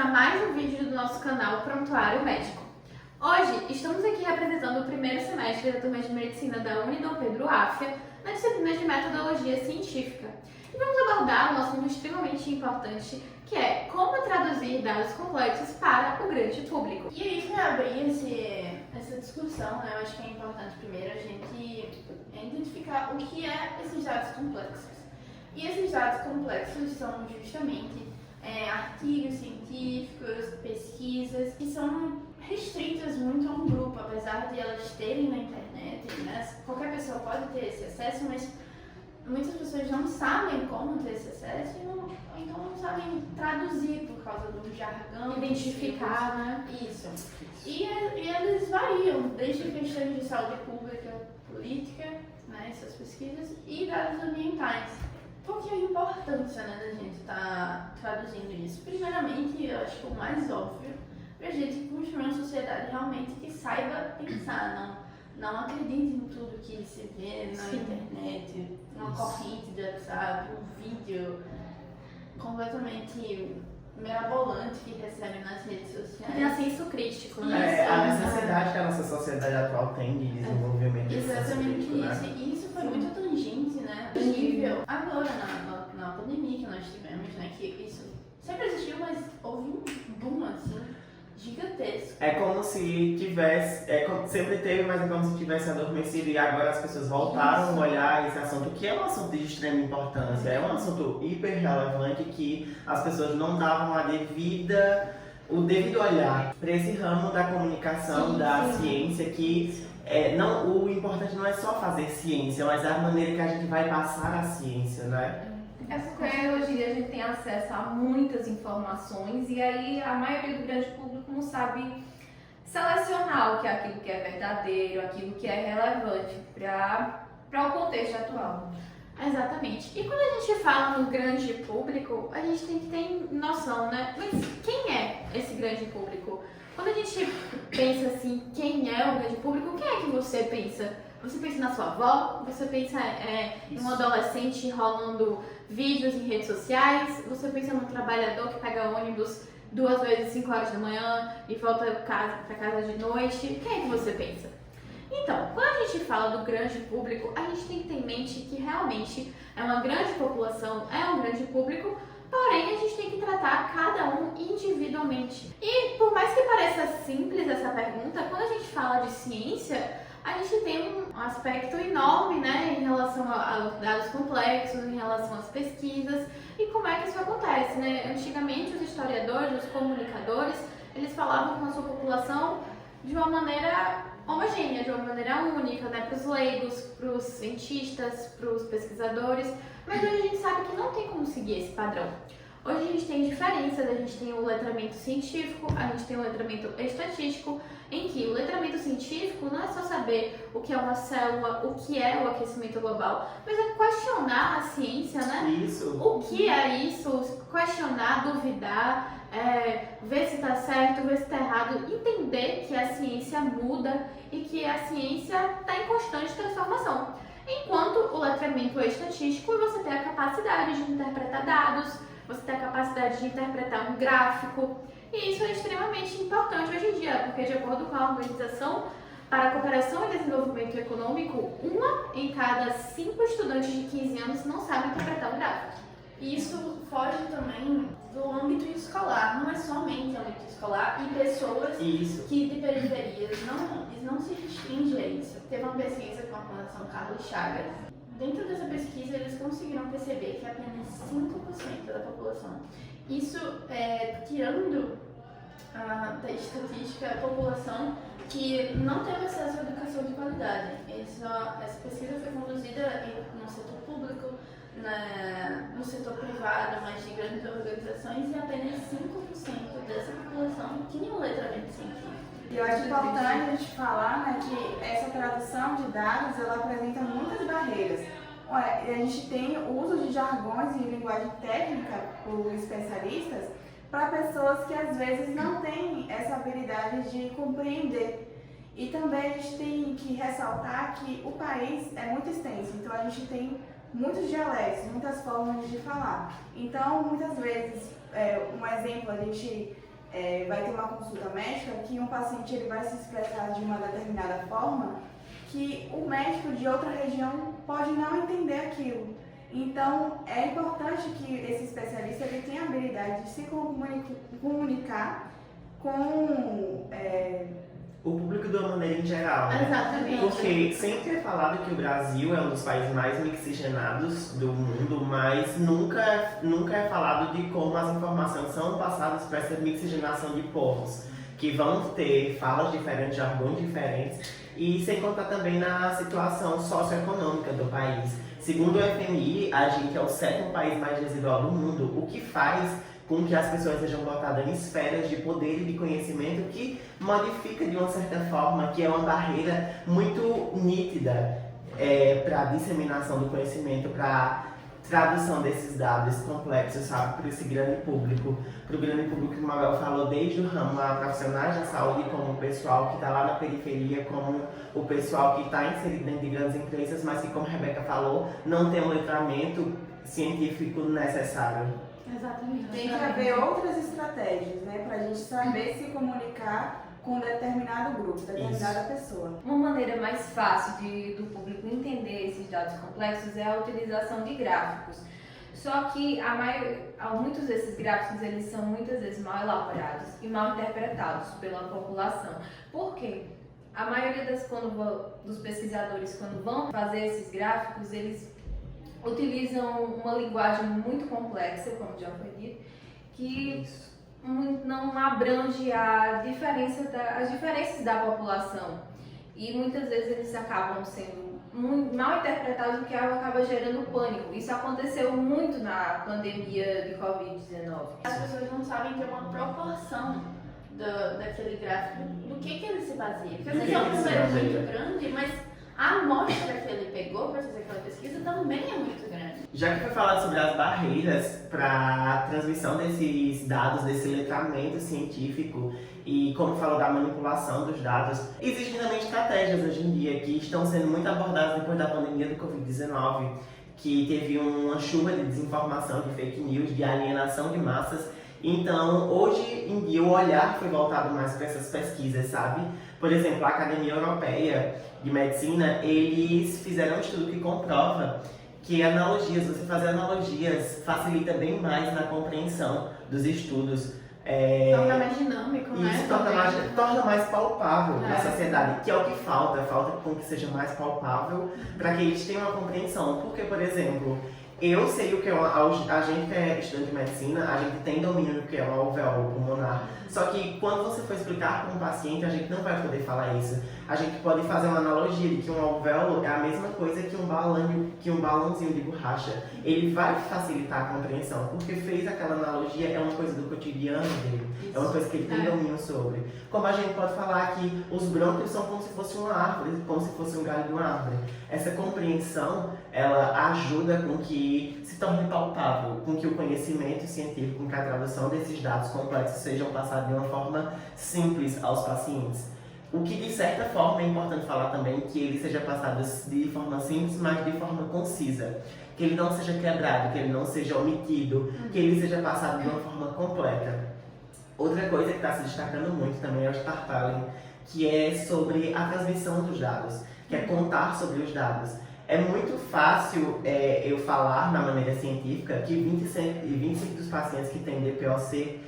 mais um vídeo do nosso canal Prontuário Médico. Hoje estamos aqui representando o primeiro semestre da turma de Medicina da Unidom Pedro Áfia na disciplina de Metodologia Científica. E vamos abordar um assunto extremamente importante, que é como traduzir dados complexos para o grande público. E aí, para abrir essa discussão, eu acho que é importante primeiro a gente identificar o que é esses dados complexos. E esses dados complexos são justamente artigos científicos, pesquisas, que são restritas muito a um grupo, apesar de elas terem na internet, né? Qualquer pessoa pode ter esse acesso, mas muitas pessoas não sabem como ter esse acesso e então não sabem traduzir por causa do jargão. Identificar, né? Isso. E eles variam, desde questões de saúde pública, política, né, essas pesquisas, e dados ambientais. Qual que é a importância, né, da gente estar traduzindo isso? Primeiramente, eu acho que o mais óbvio, para a gente construir uma sociedade realmente que saiba pensar, não acredite em tudo que se vê na internet, uma corrente de WhatsApp, um vídeo completamente mirabolante que recebe nas redes sociais. Tem senso crítico, né? A necessidade que a nossa sociedade atual tem de desenvolvimento desse senso Exatamente crítico, isso. né? E isso foi muito tangente, né? Nível agora na pandemia que nós tivemos, né? Que isso sempre existiu, mas houve um boom assim gigantesco. É como se tivesse, sempre teve, mas é como se tivesse adormecido e agora as pessoas voltaram a olhar esse assunto, que é um assunto de extrema importância, é um assunto hiper relevante que as pessoas não davam o devido olhar para esse ramo da comunicação, da ciência, que o importante não é só fazer ciência, mas a maneira que a gente vai passar a ciência, né? É porque hoje em dia a gente tem acesso a muitas informações e aí a maioria do grande público não sabe selecionar o que é aquilo que é verdadeiro, aquilo que é relevante para o contexto atual. Exatamente. E quando a gente fala no grande público, a gente tem que ter noção, né? Mas quem é esse grande público? Quando a gente pensa assim, quem é o grande público, quem é que você pensa? Você pensa na sua avó? Você pensa em um adolescente rolando vídeos em redes sociais? Você pensa num trabalhador que pega ônibus 2 vezes 5 horas da manhã e volta para casa de noite? Quem é que você pensa? Então, quando a gente fala do grande público, a gente tem que ter em mente que realmente é uma grande população, é um grande público, porém a gente tem que tratar cada um individualmente. E por mais que pareça simples essa pergunta, quando a gente fala de ciência, a gente tem um aspecto enorme, né, em relação aos dados complexos, em relação às pesquisas e como é que isso acontece, né? Antigamente os historiadores, os comunicadores, eles falavam com a sua população de uma maneira homogênea, de uma maneira única, né, para os leigos, para os cientistas, para os pesquisadores, mas hoje a gente sabe que não tem como seguir esse padrão. Hoje a gente tem diferenças, a gente tem o letramento científico, a gente tem o letramento estatístico, em que o letramento científico não é só saber o que é uma célula, o que é o aquecimento global, mas é questionar a ciência, né? Isso. O que é isso? Questionar, duvidar, ver se está certo, ver se está errado, entender que a ciência muda e que a ciência está em constante transformação. Enquanto o letramento é estatístico, você tem a capacidade de interpretar dados, você tem a capacidade de interpretar um gráfico, e isso é extremamente importante hoje em dia, porque de acordo com a Organização para a Cooperação e Desenvolvimento Econômico, 1 em cada 5 estudantes de 15 anos não sabe interpretar um gráfico. E isso foge também do âmbito escolar, não é somente âmbito escolar e pessoas que de periferias não se restringe a isso. Teve uma pesquisa com a Fundação Carlos Chagas. Dentro dessa pesquisa, eles conseguiram perceber que apenas 5% da população, isso tirando da estatística a população que não teve acesso à educação de qualidade. Essa pesquisa foi conduzida no setor público, no setor privado, mas de grandes organizações, e apenas 5% dessa população tinha um letramento científico. E eu acho importante a gente falar, né, que essa tradução de dados ela apresenta muitas barreiras. A gente tem o uso de jargões e linguagem técnica por especialistas para pessoas que às vezes não têm essa habilidade de compreender. E também a gente tem que ressaltar que o país é muito extenso, então a gente tem muitos dialetos, muitas formas de falar. Então, muitas vezes, um exemplo, a gente vai ter uma consulta médica que um paciente ele vai se expressar de uma determinada forma que o médico de outra região pode não entender aquilo. Então, é importante que esse especialista ele tenha a habilidade de se comunicar com o público de uma maneira em geral, né? Exatamente. Porque sempre é falado que o Brasil é um dos países mais mixigenados do mundo, mas nunca é falado de como as informações são passadas para essa mixigenação de povos, que vão ter falas diferentes, jargões diferentes, e sem contar também na situação socioeconômica do país. Segundo o FMI, a gente é o 7º país mais desigual do mundo, o que faz com que as pessoas sejam botadas em esferas de poder e de conhecimento que modifica de uma certa forma, que é uma barreira muito nítida para a disseminação do conhecimento, para tradução desses dados complexos, sabe, para esse grande público. Para o grande público que o Mabel falou, desde o ramo a profissionais da saúde, como o pessoal que está lá na periferia, como o pessoal que está inserido dentro de grandes empresas, mas que, como a Rebeca falou, não tem um letramento científico necessário. Exatamente. Tem que haver outras estratégias, né, para a gente saber se comunicar com determinado grupo, determinada pessoa. Uma maneira mais fácil do público entender esses dados complexos é a utilização de gráficos. Só que muitos desses gráficos eles são muitas vezes mal elaborados e mal interpretados pela população. Por quê? A maioria dos pesquisadores, quando vão fazer esses gráficos, eles utilizam uma linguagem muito complexa, como já foi dito, que não abrange as diferenças da população. E muitas vezes eles acabam sendo mal interpretados, o que acaba gerando pânico. Isso aconteceu muito na pandemia de Covid-19. As pessoas não sabem ter uma proporção daquele gráfico, do que ele se baseia. Porque às vezes é um número muito grande, mas a amostra que ele pegou para fazer aquela pesquisa também é muito grande. Já que foi falado sobre as barreiras para a transmissão desses dados, desse letramento científico e como falou da manipulação dos dados, existem também estratégias hoje em dia que estão sendo muito abordadas depois da pandemia do Covid-19, que teve uma chuva de desinformação, de fake news, de alienação de massas. Então, hoje em dia, o olhar foi voltado mais para essas pesquisas, sabe? Por exemplo, a Academia Europeia de Medicina, eles fizeram um estudo que comprova que você fazer analogias facilita bem mais na compreensão dos estudos. Torna mais dinâmico, né? Isso torna mais palpável na sociedade, que é o que falta com que seja mais palpável para que eles tenham uma compreensão. Porque, por exemplo, eu sei o que é a gente que é estudante de medicina, a gente tem domínio do que é um alvéolo pulmonar. Só que quando você for explicar para um paciente, a gente não vai poder falar isso. A gente pode fazer uma analogia de que um alvéolo é a mesma coisa que um balãozinho de borracha. Ele vai facilitar a compreensão, porque fez aquela analogia, é uma coisa do cotidiano dele, é uma coisa que ele tem domínio sobre. Como a gente pode falar que os brônquios são como se fosse uma árvore, como se fosse um galho de uma árvore. Essa compreensão, ela ajuda com que se torne palpável, com que o conhecimento científico, com que a tradução desses dados complexos sejam passados de uma forma simples aos pacientes. O que, de certa forma, é importante falar também que ele seja passado de forma simples, mas de forma concisa. Que ele não seja quebrado, que ele não seja omitido, que ele seja passado de uma forma completa. Outra coisa que está se destacando muito também é o storytelling, que é sobre a transmissão dos dados, que é contar sobre os dados. É muito fácil eu falar na maneira científica que 25 dos pacientes que têm DPOC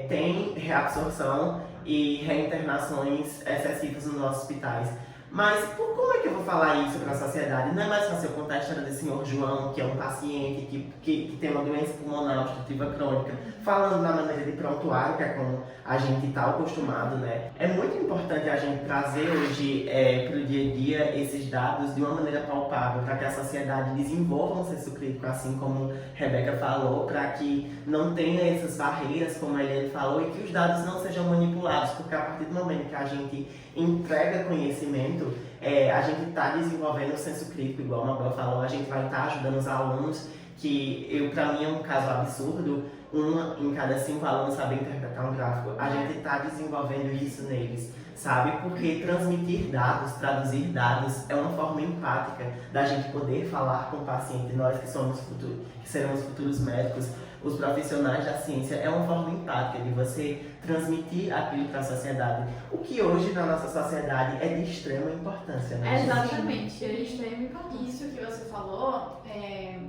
têm reabsorção e reinternações excessivas nos nossos hospitais. Mas como é que eu vou falar isso para a sociedade? Não é mais fácil eu contar a história desse senhor João, que é um paciente que tem uma doença pulmonar obstrutiva crônica, falando na maneira de prontuário, que é como a gente está acostumado, né? É muito importante a gente trazer hoje para o dia a dia esses dados de uma maneira palpável, para que a sociedade desenvolva um senso crítico, assim como Rebeca falou, para que não tenha essas barreiras, como a Eliane falou, e que os dados não sejam manipulados, porque a partir do momento que a gente entrega conhecimento, a gente está desenvolvendo o senso crítico, igual a Mabel falou, a gente vai estar ajudando os alunos, que para mim é um caso absurdo, 1 em cada 5 alunos saber interpretar um gráfico. A gente está desenvolvendo isso neles, sabe? Porque transmitir dados, traduzir dados é uma forma empática da gente poder falar com o paciente, nós que seremos futuros médicos. os profissionais da ciência, é uma forma empática de você transmitir aquilo para a sociedade. O que hoje na nossa sociedade é de extrema importância, né? Exatamente, é de extrema importância. Isso que você falou,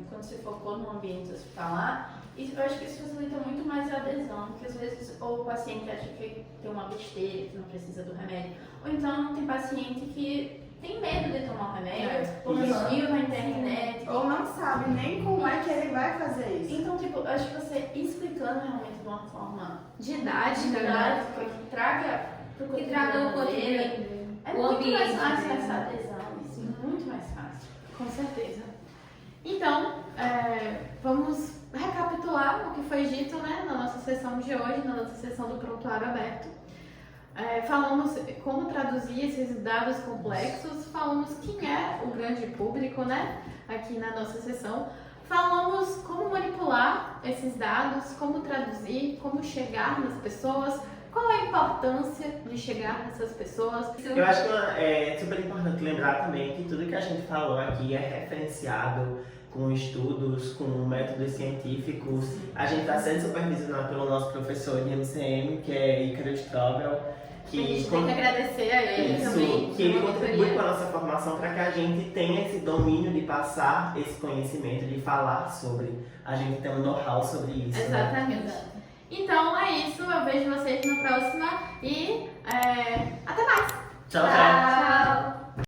quando você focou no ambiente hospitalar, eu acho que isso facilita muito mais a adesão, porque às vezes ou o paciente acha que tem uma besteira, que não precisa do remédio, ou então tem paciente que tem medo de tomar o remédio, porque viu na internet. Ou não sabe nem como é que ele vai fazer isso. Então, tipo, eu acho que você explicando realmente de uma forma Didática, né? que traga pro cotidiano o cotidiano. dele, é o muito ambiente mais fácil dele. essa adesão, assim, muito mais fácil. Com certeza. Então, vamos recapitular o que foi dito, né, na nossa sessão de hoje, na nossa sessão do Prontuário Aberto. Falamos como traduzir esses dados complexos, falamos quem é o grande público, né, aqui na nossa sessão. Falamos como manipular esses dados, como traduzir, como chegar nas pessoas, qual a importância de chegar nessas pessoas. Eu acho que é super importante lembrar também que tudo que a gente falou aqui é referenciado com estudos, com métodos científicos. A gente está sendo supervisionado pelo nosso professor de MCM, que é Ícaro Strobel, A gente tem que agradecer a ele também. Que ele contribui com a nossa formação para que a gente tenha esse domínio de passar esse conhecimento, de falar sobre. A gente tem um know-how sobre isso. Exatamente. Né? Então é isso, eu vejo vocês na próxima e até mais! Tchau, tchau! Tchau!